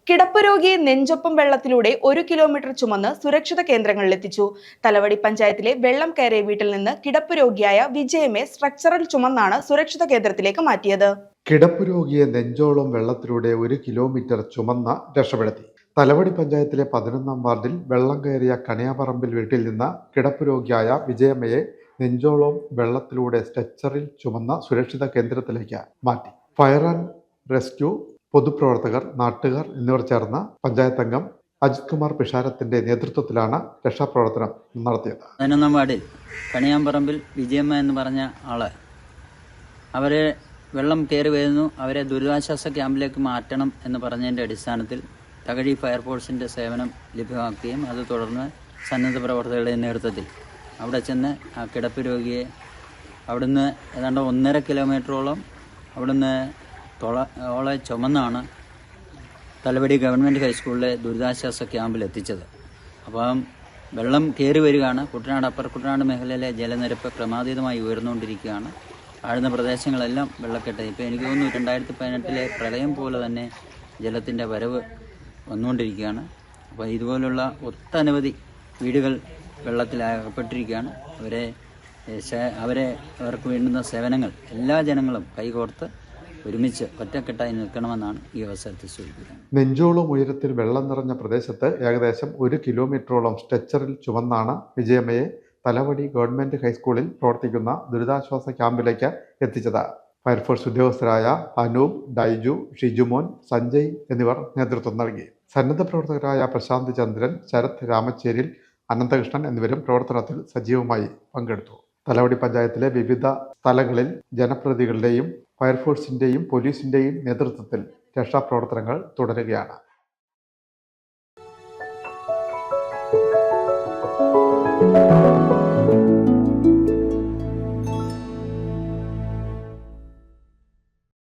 കിടപ്പ് രോഗിയെ നെഞ്ചൊപ്പം വെള്ളത്തിലൂടെ 1 കിലോമീറ്റർ ചുമന്ന് സുരക്ഷിത കേന്ദ്രങ്ങളിലെത്തിച്ചു. തലവടി പഞ്ചായത്തിലെ വെള്ളം കയറിയ വീട്ടിൽ നിന്ന് കിടപ്പ് രോഗിയായ വിജയമെ സ്ട്രക്ചറിൽ ചുമന്നാണ് സുരക്ഷിത കേന്ദ്രത്തിലേക്ക് മാറ്റിയത്. കിടപ്പ് രോഗിയെ നെഞ്ചോളം വെള്ളത്തിലൂടെ 1 കിലോമീറ്റർ ചുമന്ന രക്ഷപ്പെടുത്തി. തലവടി പഞ്ചായത്തിലെ 11-ാം വാർഡിൽ വെള്ളം കയറിയ കണിയാപറമ്പിൽ വീട്ടിൽ നിന്ന് കിടപ്പ് രോഗിയായ വിജയമ്മയെ നെഞ്ചോളം വെള്ളത്തിലൂടെ സ്ട്രെച്ചറിൽ ചുമന്ന സുരക്ഷിത കേന്ദ്രത്തിലേക്ക് മാറ്റി. ഫയർ ആൻഡ് റെസ്ക്യൂ, പൊതുപ്രവർത്തകർ, നാട്ടുകാർ എന്നിവർ ചേർന്ന് പഞ്ചായത്ത് അംഗം അജിത് കുമാർ പിഷാരത്തിന്റെ നേതൃത്വത്തിലാണ് രക്ഷാപ്രവർത്തനം നടത്തിയത്. 11-ാം വാർഡിൽ കണിയാമ്പറമ്പിൽ വിജയമ്മ എന്ന് പറഞ്ഞ ആള് അവരെ വെള്ളം കയറി വരുന്നു, അവരെ ദുരിതാശ്വാസ ക്യാമ്പിലേക്ക് മാറ്റണം എന്ന് പറഞ്ഞതിൻ്റെ അടിസ്ഥാനത്തിൽ തകഴി ഫയർഫോഴ്സിൻ്റെ സേവനം ലഭ്യമാക്കുകയും അത് തുടർന്ന് സന്നദ്ധ പ്രവർത്തകരുടെ നേതൃത്വത്തിൽ അവിടെ ചെന്ന് ആ കിടപ്പ് രോഗിയെ അവിടുന്ന് ഏതാണ്ട് 1.5 കിലോമീറ്ററോളം അവിടുന്ന് ഓളെ ചുമന്നാണ് തലവടി ഗവൺമെൻറ് ഹൈസ്കൂളിലെ ദുരിതാശ്വാസ ക്യാമ്പിൽ എത്തിച്ചത്. അപ്പം വെള്ളം കയറി വരികയാണ്. കുട്ടനാട് അപ്പർ കുട്ടനാട് മേഖലയിലെ ജലനിരപ്പ് ക്രമാതീതമായി ഉയർന്നുകൊണ്ടിരിക്കുകയാണ്. ആഴ്ന്ന പ്രദേശങ്ങളെല്ലാം വെള്ളക്കെട്ട്. ഇപ്പോൾ എനിക്ക് തോന്നുന്നു 2018-ലെ പ്രളയം പോലെ തന്നെ ജലത്തിൻ്റെ വരവ് വന്നുകൊണ്ടിരിക്കുകയാണ്. അപ്പോൾ ഇതുപോലുള്ള ഒട്ടനവധി വീടുകൾ വെള്ളത്തിലകപ്പെട്ടിരിക്കുകയാണ്. അവർക്ക് വേണ്ടുന്ന സേവനങ്ങൾ എല്ലാ ജനങ്ങളും കൈകോർത്ത് ഒരുമിച്ച് ഒറ്റക്കെട്ടായി നിൽക്കണമെന്നാണ് ഈ അവസരത്തിൽ സൂചിപ്പിക്കുന്നത്. നെഞ്ചോളം ഉയരത്തിൽ വെള്ളം നിറഞ്ഞ പ്രദേശത്ത് ഏകദേശം 1 കിലോമീറ്ററോളം സ്ട്രെച്ചറിൽ ചുമന്നാണ് വിജയമ്മയെ തലവടി ഗവൺമെന്റ് ഹൈസ്കൂളിൽ പ്രവർത്തിക്കുന്ന ദുരിതാശ്വാസ ക്യാമ്പിലേക്ക് എത്തിച്ചത്. ഫയർഫോഴ്സ് ഉദ്യോഗസ്ഥരായ അനൂപ്, ഡൈജു, ഷിജുമോൻ, സഞ്ജയ് എന്നിവർ നേതൃത്വം നൽകി. സന്നദ്ധ പ്രവർത്തകരായ പ്രശാന്ത് ചന്ദ്രൻ, ശരത് രാമച്ചേരിൽ, അനന്തകൃഷ്ണൻ എന്നിവരും പ്രവർത്തനത്തിൽ സജീവമായി പങ്കെടുത്തു. തലവടി പഞ്ചായത്തിലെ വിവിധ സ്ഥലങ്ങളിൽ ജനപ്രതിനിധികളുടെയും ഫയർഫോഴ്സിന്റെയും പോലീസിന്റെയും നേതൃത്വത്തിൽ രക്ഷാപ്രവർത്തനങ്ങൾ തുടരുകയാണ്.